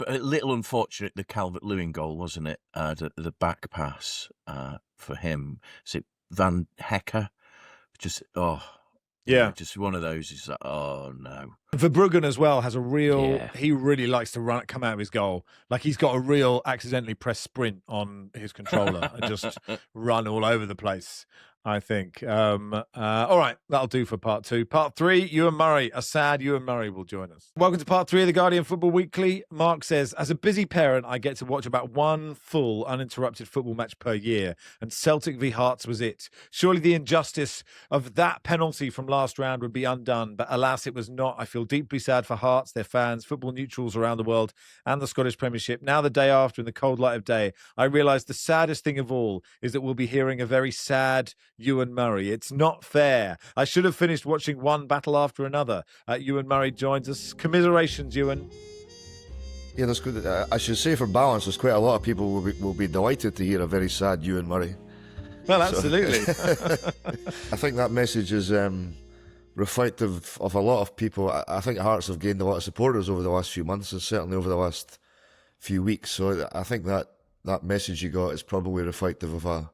a little unfortunate, the Calvert-Lewin goal, wasn't it? The back pass for him. Is it Van Hecker? Just one of those. Is like, oh no. Verbruggen as well has a real. Yeah. He really likes to come out of his goal. Like he's got a real accidentally press sprint on his controller and just run all over the place, I think. All right, that'll do for part 2. Part 3, Ewan Murray. A sad Ewan Murray will join us. Welcome to part 3 of the Guardian Football Weekly. Mark says, as a busy parent, I get to watch about 1 full uninterrupted football match per year, and Celtic v Hearts was it. Surely the injustice of that penalty from last round would be undone, but alas, it was not. I feel deeply sad for Hearts, their fans, football neutrals around the world, and the Scottish Premiership. Now, the day after, in the cold light of day, I realise the saddest thing of all is that we'll be hearing a very sad Ewan Murray. It's not fair. I should have finished watching one battle after another. Ewan Murray joins us. Commiserations, Ewan. Yeah, that's good. I should say, for balance, there's quite a lot of people will be delighted to hear a very sad Ewan Murray. Well, absolutely. I think that message is reflective of a lot of people. I think Hearts have gained a lot of supporters over the last few months, and certainly over the last few weeks. So I think that message you got is probably reflective of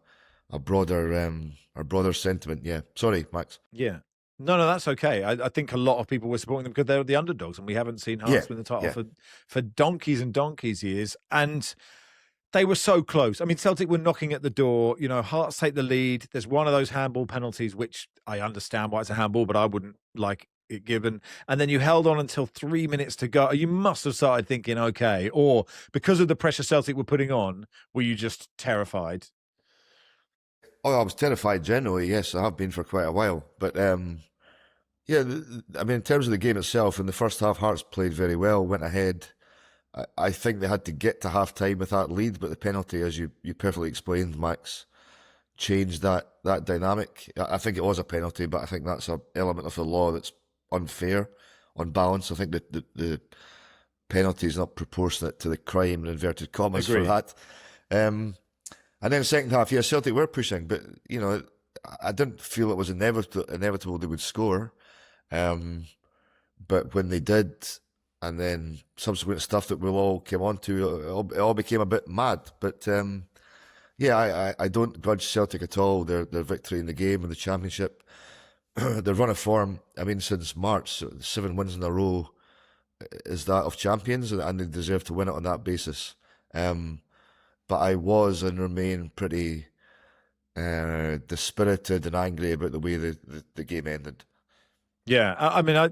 a broader sentiment. Yeah. Sorry, Max. Yeah. No, that's okay. I think a lot of people were supporting them because they're the underdogs, and we haven't seen Hearts win the title for donkeys and donkeys years. And they were so close. I mean, Celtic were knocking at the door. You know, Hearts take the lead. There's one of those handball penalties, which I understand why it's a handball, but I wouldn't like it given. And then you held on until 3 minutes to go. You must have started thinking, okay, or because of the pressure Celtic were putting on, were you just terrified? Oh, I was terrified generally, yes. I have been for quite a while. But, I mean, in terms of the game itself, in the first half, Hearts played very well, went ahead. I think they had to get to half-time with that lead, but the penalty, as you perfectly explained, Max, changed that dynamic. I think it was a penalty, but I think that's an element of the law that's unfair on balance. I think that the penalty is not proportionate to the crime, in inverted commas, for that. And then second half, Celtic were pushing, but, you know, I didn't feel it was inevitable they would score. But when they did, and then subsequent stuff that we'll all come on to, it all became a bit mad. But, I don't grudge Celtic at all their victory in the game and the championship. Their run of form, I mean, since March, 7 wins in a row is that of champions, and they deserve to win it on that basis. But I was and remain pretty dispirited and angry about the way the game ended. Yeah, I mean, I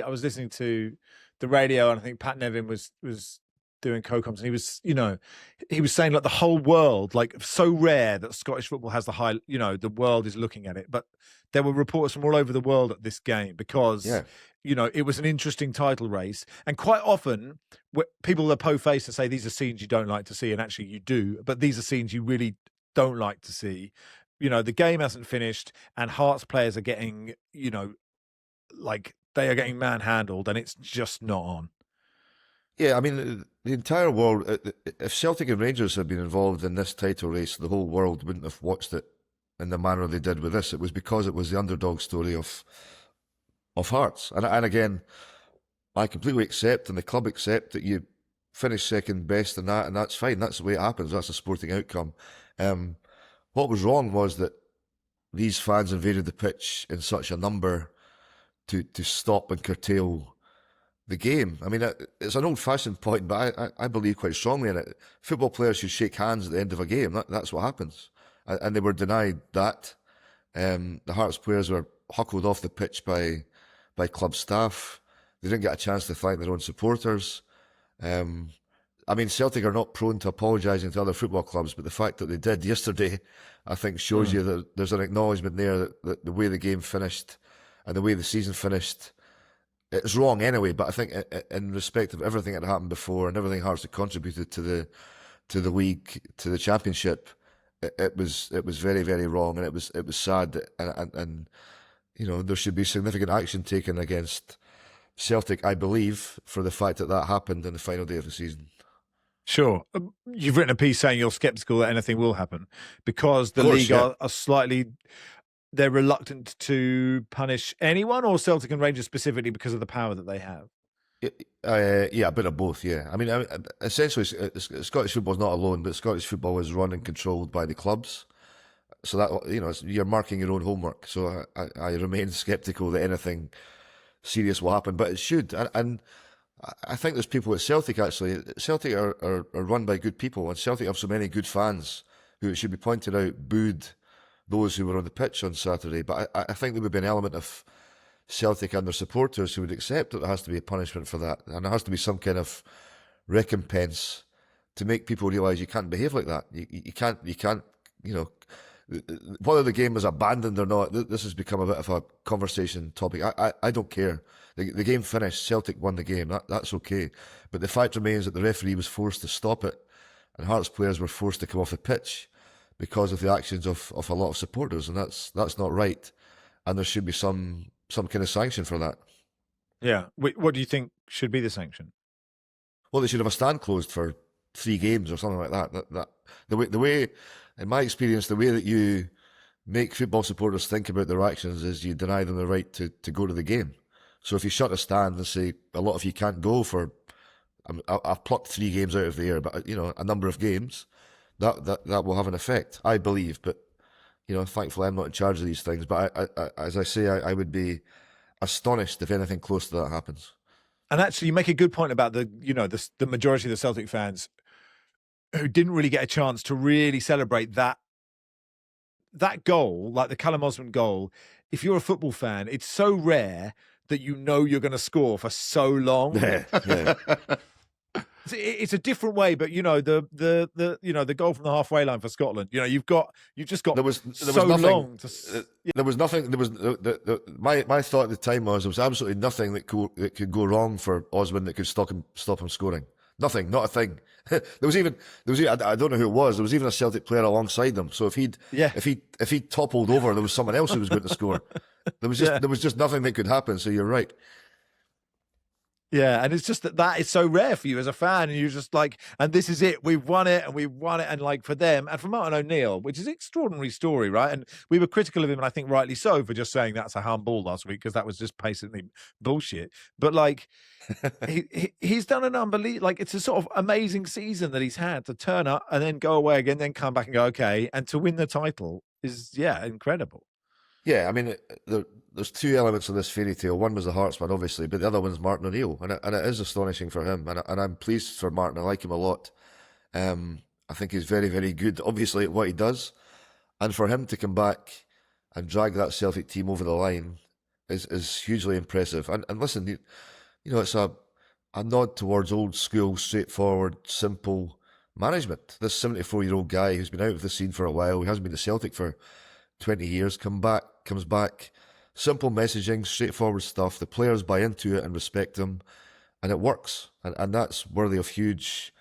was listening to the radio, and I think Pat Nevin was doing co-coms, and he was saying, like, the whole world, like, so rare that Scottish football has the world is looking at it, but there were reporters from all over the world at this game because it was an interesting title race, and quite often people are po-faced and say these are scenes you don't like to see, and actually you do, but these are scenes you really don't like to see. The game hasn't finished, and Hearts players are getting, they are getting manhandled, and it's just not on. Yeah, I mean, the entire world, if Celtic and Rangers had been involved in this title race, the whole world wouldn't have watched it in the manner they did with this. It was because it was the underdog story of Hearts. And again, I completely accept, and the club accept, that you finish second best in that, and that's fine. That's the way it happens. That's a sporting outcome. What was wrong was that these fans invaded the pitch in such a number to stop and curtail the game. I mean, it's an old-fashioned point, but I believe quite strongly in it. Football players should shake hands at the end of a game. That's what happens. And they were denied that. The Hearts players were huckled off the pitch by club staff. They didn't get a chance to thank their own supporters. I mean, Celtic are not prone to apologising to other football clubs, but the fact that they did yesterday, I think, shows you that there's an acknowledgement there that the way the game finished and the way the season finished, it's wrong anyway. But I think in respect of everything that happened before and everything Hearts had contributed to the league, to the championship, it was very, very wrong, and it was sad, and you know, there should be significant action taken against Celtic, I believe, for the fact that happened in the final day of the season. Sure. You've written a piece saying you're sceptical that anything will happen because the league are slightly, they're reluctant to punish anyone, or Celtic and Rangers specifically because of the power that they have. Yeah, a bit of both, yeah. I mean, essentially, Scottish football is not alone, but Scottish football is run and controlled by the clubs. So that, you know, you're marking your own homework. So I remain sceptical that anything serious will happen, but it should. And I think there's people at Celtic, actually. Celtic are run by good people, and Celtic have so many good fans who, it should be pointed out, booed those who were on the pitch on Saturday. But I think there would be an element of Celtic and their supporters who would accept that there has to be a punishment for that, and there has to be some kind of recompense to make people realise you can't behave like that. You can't, you know, whether the game was abandoned or not, this has become a bit of a conversation topic. I don't care. The game finished, Celtic won the game, that's okay. But the fact remains that the referee was forced to stop it, and Hearts players were forced to come off the pitch because of the actions of a lot of supporters, and that's not right. And there should be some kind of sanction for that. Yeah. What do you think should be the sanction? Well, they should have a stand closed for 3 games or something like that. The way, in my experience, the way that you make football supporters think about their actions is you deny them the right to go to the game. So if you shut a stand and say a lot of you can't go for, I've plucked 3 games out of the air, but you know, a number of games, that will have an effect, I believe. But you know, thankfully I'm not in charge of these things. But I as I say, I would be astonished if anything close to that happens. And actually, you make a good point about the majority of the Celtic fans who didn't really get a chance to really celebrate that goal, like the Callum Osman goal. If you're a football fan, it's so rare that you know you're going to score for so long. Yeah. It's a different way, but you know the goal from the halfway line for Scotland. You know you've just got there was so nothing, long. There was nothing. There was my thought at the time was there was absolutely nothing that could go wrong for Osman that could stop him scoring. Nothing, not a thing. There was even I don't know who it was. There was even a Celtic player alongside them. So if he toppled over, there was someone else who was going to score. There was just nothing that could happen. So you're right. Yeah, and it's just that is so rare for you as a fan, and you're just like, and this is it, we've won it, and like for them, and for Martin O'Neill, which is an extraordinary story, right? And we were critical of him, and I think rightly so, for just saying that's a handball last week, because that was just basically bullshit. But like, he's done an unbelievable, like it's a sort of amazing season that he's had to turn up and then go away again, then come back and go, okay, and to win the title is, incredible. Yeah, I mean, there's 2 elements of this fairy tale. One was the Heartsman, obviously, but the other one's Martin O'Neill, and it is astonishing for him, and I'm pleased for Martin. I like him a lot. I think he's very, very good, obviously, at what he does, and for him to come back and drag that Celtic team over the line is hugely impressive. And listen, you know, it's a nod towards old school, straightforward, simple management. This 74-year-old guy who's been out of the scene for a while, he hasn't been to Celtic for 20 years, comes back, simple messaging, straightforward stuff. The players buy into it and respect him, and it works. And that's worthy of huge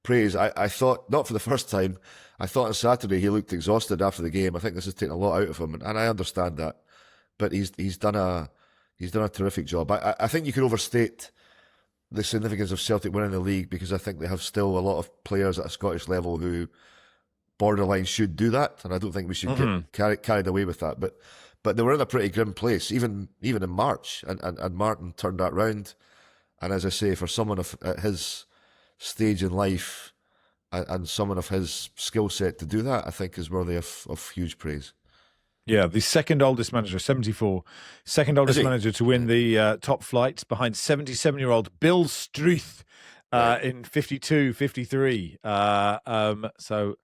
praise. I thought, not for the first time, I thought on Saturday he looked exhausted after the game. I think this has taken a lot out of him, and I understand that. But he's done a terrific job. I think you could overstate the significance of Celtic winning the league, because I think they have still a lot of players at a Scottish level who borderline should do that, and I don't think we should get carried away with that. But they were in a pretty grim place, even in March, and Martin turned that round. And as I say, for someone at his stage in life and someone of his skill set to do that, I think is worthy of huge praise. Yeah, the second oldest manager, 74. Second oldest manager to win the top flight behind 77-year-old Bill Struth in 52, 53. So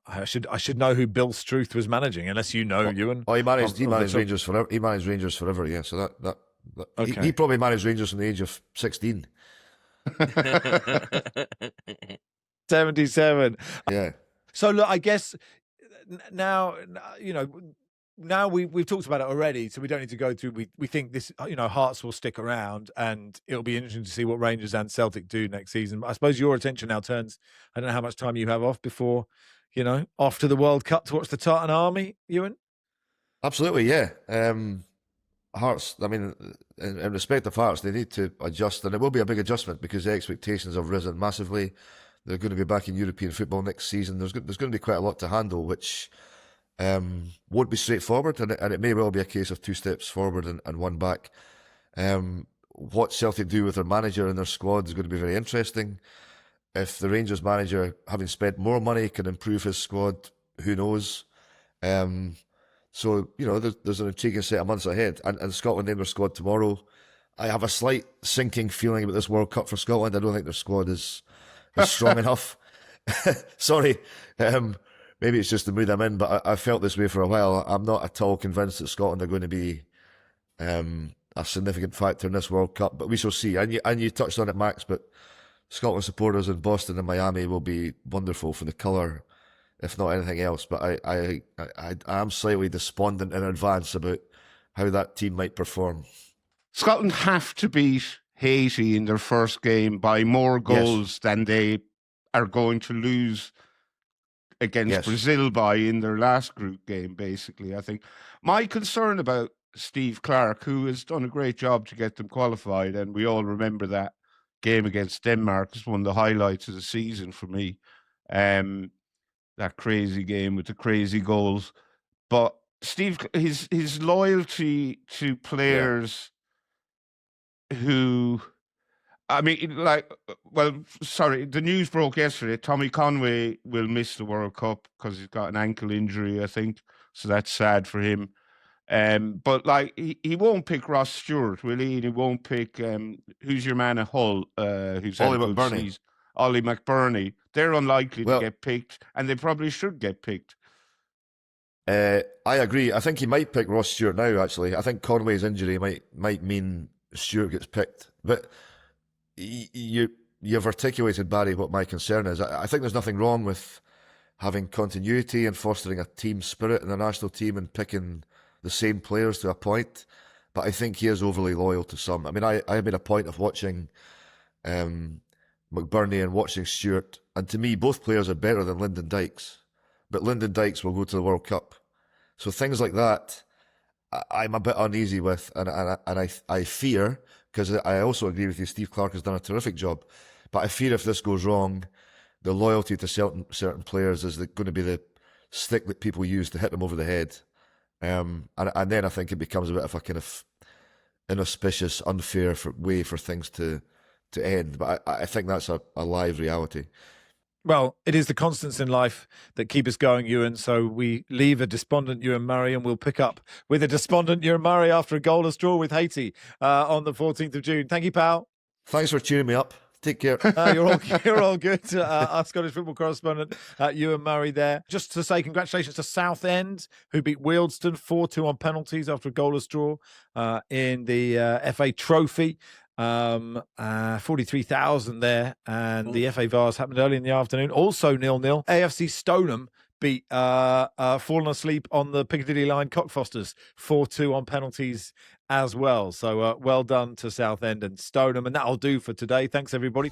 I should know who Bill Struth was managing, unless you know, Ewan. Oh, he managed Rangers forever. He managed Rangers forever, yeah. So that okay. he probably managed Rangers from the age of 16. 77. Yeah. So look, I guess now we've talked about it already, so we don't need to go through. We think this, Hearts will stick around, and it'll be interesting to see what Rangers and Celtic do next season. But I suppose your attention now turns. I don't know how much time you have off before, off to the World Cup to watch the Tartan Army, Ewan. Absolutely, yeah. Hearts, I mean, in respect of Hearts, they need to adjust, and it will be a big adjustment because the expectations have risen massively. They're going to be back in European football next season. There's going to be quite a lot to handle, which won't be straightforward, and it may well be a case of 2 steps forward and 1 back. What Celtic do with their manager and their squad is going to be very interesting. If the Rangers manager, having spent more money, can improve his squad, who knows? So, there's an intriguing set of months ahead. And Scotland name their squad tomorrow. I have a slight sinking feeling about this World Cup for Scotland. I don't think their squad is strong enough. Sorry. Maybe it's just the mood I'm in, but I felt this way for a while. I'm not at all convinced that Scotland are going to be a significant factor in this World Cup, but we shall see. And you touched on it, Max, but Scotland supporters in Boston and Miami will be wonderful for the colour, if not anything else. But I am slightly despondent in advance about how that team might perform. Scotland have to beat Haiti in their first game by more goals than they are going to lose against Brazil by in their last group game, basically. I think my concern about Steve Clarke, who has done a great job to get them qualified, and we all remember that game against Denmark is one of the highlights of the season for me. That crazy game with the crazy goals. But Steve, his loyalty to players who, I mean, the news broke yesterday. Tommy Conway will miss the World Cup because he's got an ankle injury, I think. So that's sad for him. But he won't pick Ross Stewart, will he? And he won't pick who's your man at Hull? Who's Ollie McBurney. Ollie McBurney. They're unlikely to get picked, and they probably should get picked. I agree. I think he might pick Ross Stewart now, actually. I think Conway's injury might mean Stewart gets picked. But you've articulated, Barry, what my concern is. I think there's nothing wrong with having continuity and fostering a team spirit in the national team and picking the same players to a point. But I think he is overly loyal to some. I mean, I made a point of watching McBurney and watching Stewart. And to me, both players are better than Lyndon Dykes. But Lyndon Dykes will go to the World Cup. So things like that, I'm a bit uneasy with. And I fear, because I also agree with you, Steve Clarke has done a terrific job. But I fear if this goes wrong, the loyalty to certain players is going to be the stick that people use to hit them over the head. And then I think it becomes a bit of a kind of inauspicious, unfair way for things to end. But I think that's a live reality. Well, it is the constants in life that keep us going, Ewan. So we leave a despondent Ewan Murray and we'll pick up with a despondent Ewan Murray after a goalless draw with Haiti on the 14th of June. Thank you, pal. Thanks for tuning me up. Take care. You're all good. Our Scottish football correspondent, Ewan Murray there. Just to say congratulations to Southend, who beat Wealdstone 4-2 on penalties after a goalless draw in the FA Trophy. 43,000 there, and the FA Vars happened early in the afternoon. Also 0-0. AFC Stoneham beat Fallen Asleep on the Piccadilly line Cockfosters 4-2 on penalties as well. So well done to Southend and Stoneham, and that'll do for today. Thanks everybody.